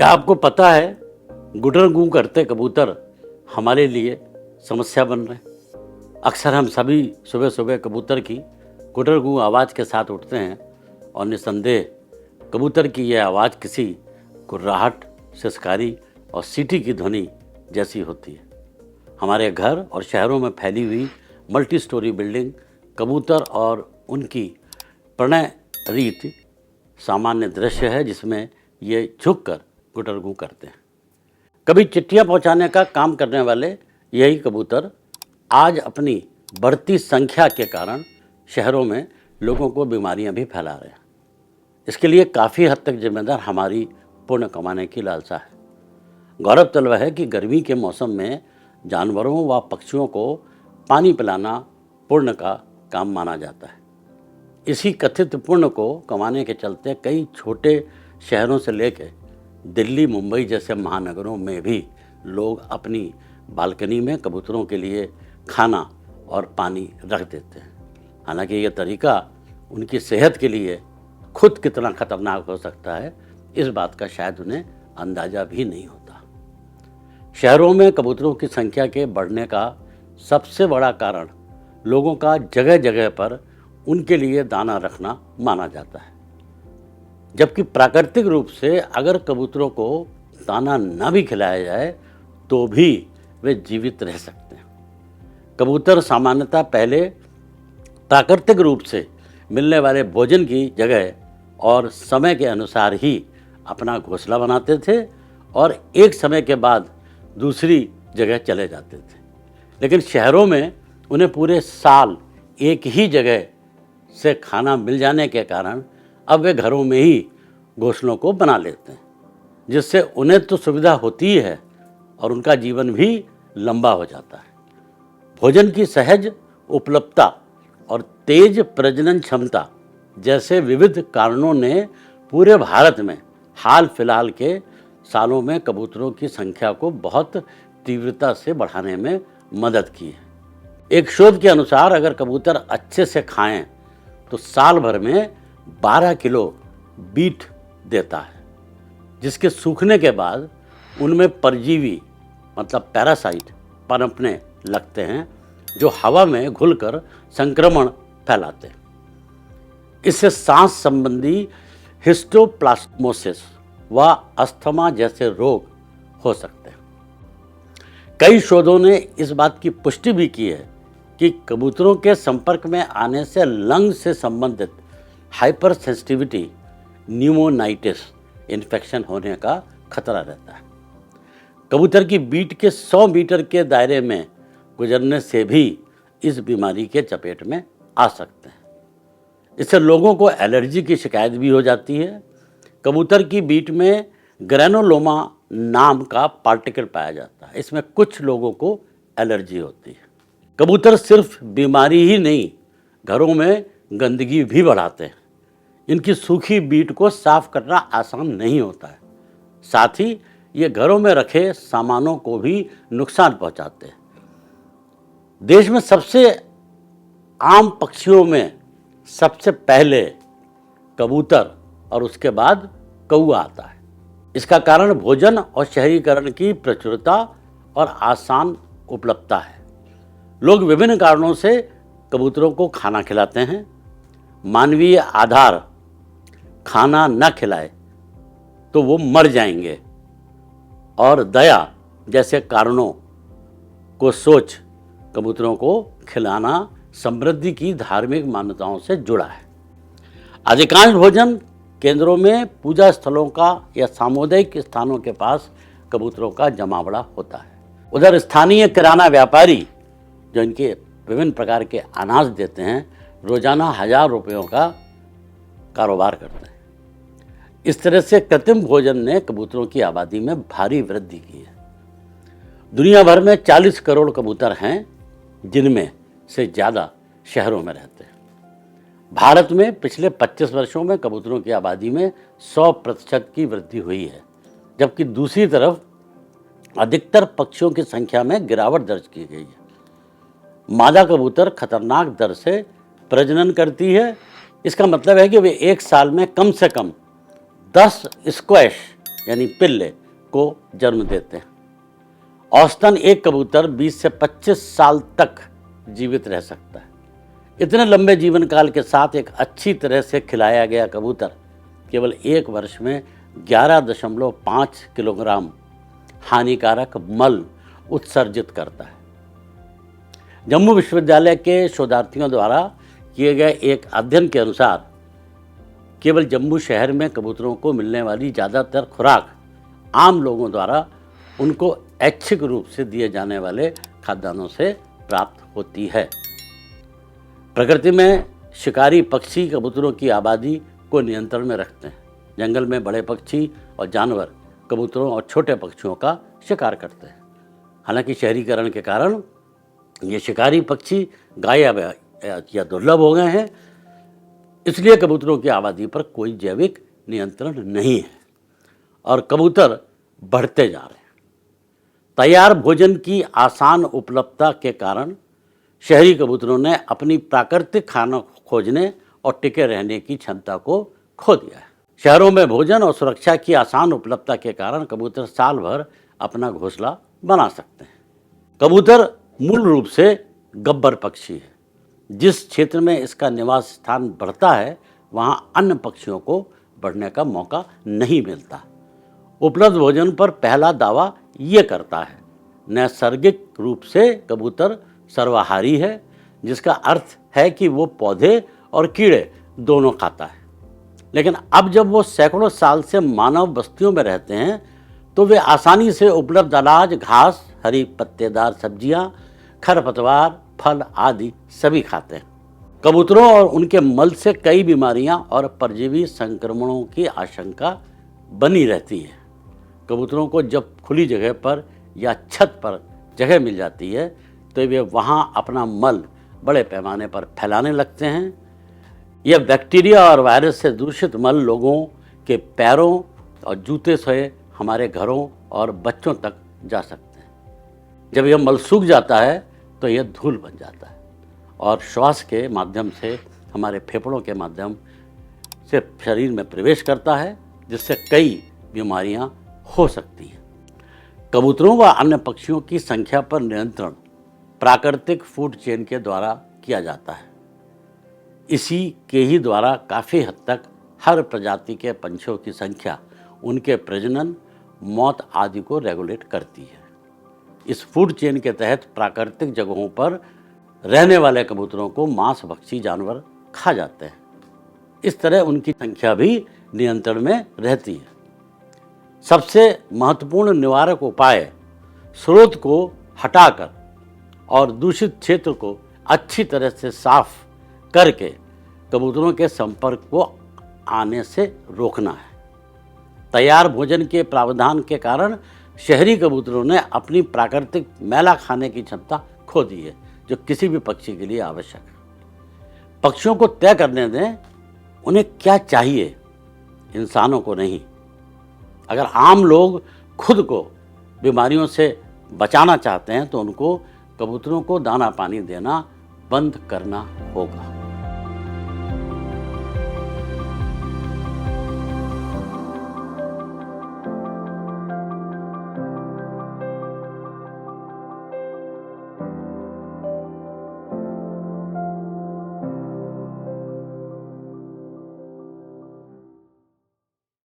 क्या आपको पता है गुटर गूं करते कबूतर हमारे लिए समस्या बन रहे हैं। अक्सर हम सभी सुबह सुबह कबूतर की गुटर गूं आवाज़ के साथ उठते हैं और निसंदेह कबूतर की यह आवाज़ किसी गुर्राहट, सिसकारी और सीटी की ध्वनि जैसी होती है। हमारे घर और शहरों में फैली हुई मल्टी स्टोरी बिल्डिंग कबूतर और उनकी प्रणय रीति सामान्य दृश्य है जिसमें ये झुककर गुटर गूं करते हैं। कभी चिट्ठियां पहुंचाने का काम करने वाले यही कबूतर आज अपनी बढ़ती संख्या के कारण शहरों में लोगों को बीमारियां भी फैला रहे हैं। इसके लिए काफ़ी हद तक जिम्मेदार हमारी पुण्य कमाने की लालसा है। गौरव तलब है कि गर्मी के मौसम में जानवरों व पक्षियों को पानी पिलाना पुण्य का काम माना जाता है। इसी कथित पुण्य को कमाने के चलते कई छोटे शहरों से लेकर दिल्ली, मुंबई जैसे महानगरों में भी लोग अपनी बालकनी में कबूतरों के लिए खाना और पानी रख देते हैं। हालांकि यह तरीका उनकी सेहत के लिए खुद कितना खतरनाक हो सकता है, इस बात का शायद उन्हें अंदाज़ा भी नहीं होता। शहरों में कबूतरों की संख्या के बढ़ने का सबसे बड़ा कारण लोगों का जगह जगह पर उनके लिए दाना रखना माना जाता है, जबकि प्राकृतिक रूप से अगर कबूतरों को दाना न भी खिलाया जाए तो भी वे जीवित रह सकते हैं। कबूतर सामान्यतः पहले प्राकृतिक रूप से मिलने वाले भोजन की जगह और समय के अनुसार ही अपना घोंसला बनाते थे और एक समय के बाद दूसरी जगह चले जाते थे। लेकिन शहरों में उन्हें पूरे साल एक ही जगह से खाना मिल जाने के कारण अब वे घरों में ही घोंसलों को बना लेते हैं, जिससे उन्हें तो सुविधा होती है और उनका जीवन भी लंबा हो जाता है। भोजन की सहज उपलब्धता और तेज प्रजनन क्षमता जैसे विविध कारणों ने पूरे भारत में हाल फिलहाल के सालों में कबूतरों की संख्या को बहुत तीव्रता से बढ़ाने में मदद की है। एक शोध के अनुसार अगर कबूतर अच्छे से खाएं तो साल भर में 12 किलो बीट देता है, जिसके सूखने के बाद उनमें परजीवी मतलब पैरासाइट पनपने लगते हैं जो हवा में घुलकर संक्रमण फैलाते हैं। इससे सांस संबंधी हिस्टोप्लाज्मोसिस व अस्थमा जैसे रोग हो सकते हैं। कई शोधों ने इस बात की पुष्टि भी की है कि कबूतरों के संपर्क में आने से लंग से संबंधित हाइपर सेंसिटिविटी न्यूमोनाइटिस इन्फेक्शन होने का खतरा रहता है। कबूतर की बीट के 100 मीटर के दायरे में गुजरने से भी इस बीमारी के चपेट में आ सकते हैं। इससे लोगों को एलर्जी की शिकायत भी हो जाती है। कबूतर की बीट में ग्रेनुलोमा नाम का पार्टिकल पाया जाता है। इसमें कुछ लोगों को एलर्जी होती है। कबूतर सिर्फ बीमारी ही नहीं, घरों में गंदगी भी बढ़ाते हैं। इनकी सूखी बीट को साफ करना आसान नहीं होता है। साथ ही ये घरों में रखे सामानों को भी नुकसान पहुंचाते हैं। देश में सबसे आम पक्षियों में सबसे पहले कबूतर और उसके बाद कौवा आता है। इसका कारण भोजन और शहरीकरण की प्रचुरता और आसान उपलब्धता है। लोग विभिन्न कारणों से कबूतरों को खाना खिलाते हैं। मानवीय आधार खाना न खिलाए तो वो मर जाएंगे और दया जैसे कारणों को सोच कबूतरों को खिलाना समृद्धि की धार्मिक मान्यताओं से जुड़ा है। अधिकांश भोजन केंद्रों में पूजा स्थलों का या सामुदायिक स्थानों के पास कबूतरों का जमावड़ा होता है। उधर स्थानीय किराना व्यापारी जो इनके विभिन्न प्रकार के अनाज देते हैं, रोजाना 1000 रुपयों का कारोबार करते हैं। इस तरह से कृत्रिम भोजन ने कबूतरों की आबादी में भारी वृद्धि की है। दुनिया भर में 40 करोड़ कबूतर हैं, जिनमें से ज़्यादा शहरों में रहते हैं। भारत में पिछले 25 वर्षों में कबूतरों की आबादी में 100% की वृद्धि हुई है, जबकि दूसरी तरफ अधिकतर पक्षियों की संख्या में गिरावट दर्ज की गई है। मादा कबूतर खतरनाक दर से प्रजनन करती है। इसका मतलब है कि वे एक साल में कम से कम 10 स्क्वैश यानी पिल्ले को जन्म देते हैं। औसतन एक कबूतर 20 से 25 साल तक जीवित रह सकता है। इतने लंबे जीवन काल के साथ एक अच्छी तरह से खिलाया गया कबूतर केवल एक वर्ष में 11.5 किलोग्राम हानिकारक मल उत्सर्जित करता है। जम्मू विश्वविद्यालय के शोधार्थियों द्वारा किए गए एक अध्ययन के अनुसार केवल जम्मू शहर में कबूतरों को मिलने वाली ज़्यादातर खुराक आम लोगों द्वारा उनको ऐच्छिक रूप से दिए जाने वाले खाद्यान्नों से प्राप्त होती है। प्रकृति में शिकारी पक्षी कबूतरों की आबादी को नियंत्रण में रखते हैं। जंगल में बड़े पक्षी और जानवर कबूतरों और छोटे पक्षियों का शिकार करते हैं। हालांकि शहरीकरण के कारण ये शिकारी पक्षी गायब या दुर्लभ हो गए हैं, इसलिए कबूतरों की आबादी पर कोई जैविक नियंत्रण नहीं है और कबूतर बढ़ते जा रहे हैं। तैयार भोजन की आसान उपलब्धता के कारण शहरी कबूतरों ने अपनी प्राकृतिक खाना खोजने और टिके रहने की क्षमता को खो दिया है। शहरों में भोजन और सुरक्षा की आसान उपलब्धता के कारण कबूतर साल भर अपना घोंसला बना सकते हैं। कबूतर मूल रूप से गब्बर पक्षी है। जिस क्षेत्र में इसका निवास स्थान बढ़ता है वहाँ अन्य पक्षियों को बढ़ने का मौका नहीं मिलता। उपलब्ध भोजन पर पहला दावा ये करता है, नैसर्गिक रूप से कबूतर सर्वाहारी है, जिसका अर्थ है कि वो पौधे और कीड़े दोनों खाता है। लेकिन अब जब वो सैकड़ों साल से मानव बस्तियों में रहते हैं तो वे आसानी से उपलब्ध अनाज, घास, हरी पत्तेदार सब्जियां, खरपतवार, फल आदि सभी खाते हैं। कबूतरों और उनके मल से कई बीमारियां और परजीवी संक्रमणों की आशंका बनी रहती है। कबूतरों को जब खुली जगह पर या छत पर जगह मिल जाती है तो वे वहां अपना मल बड़े पैमाने पर फैलाने लगते हैं। यह बैक्टीरिया और वायरस से दूषित मल लोगों के पैरों और जूते से हमारे घरों और बच्चों तक जा सकते हैं। जब यह मल सूख जाता है तो यह धूल बन जाता है और श्वास के माध्यम से हमारे फेफड़ों के माध्यम से शरीर में प्रवेश करता है, जिससे कई बीमारियां हो सकती हैं। कबूतरों व अन्य पक्षियों की संख्या पर नियंत्रण प्राकृतिक फूड चेन के द्वारा किया जाता है। इसी के ही द्वारा काफ़ी हद तक हर प्रजाति के पंछियों की संख्या, उनके प्रजनन, मौत आदि को रेगुलेट करती है। इस फूड चेन के तहत प्राकृतिक जगहों पर रहने वाले कबूतरों को मांसभक्षी जानवर खा जाते हैं। इस तरह उनकी संख्या भी नियंत्रण में रहती है। सबसे महत्वपूर्ण निवारक उपाय स्रोत को हटाकर और दूषित क्षेत्र को अच्छी तरह से साफ करके कबूतरों के संपर्क को आने से रोकना है। तैयार भोजन के प्रावधान के कारण शहरी कबूतरों ने अपनी प्राकृतिक मैला खाने की क्षमता खो दी है, जो किसी भी पक्षी के लिए आवश्यक है। पक्षियों को तय करने दें उन्हें क्या चाहिए, इंसानों को नहीं। अगर आम लोग खुद को बीमारियों से बचाना चाहते हैं तो उनको कबूतरों को दाना पानी देना बंद करना होगा।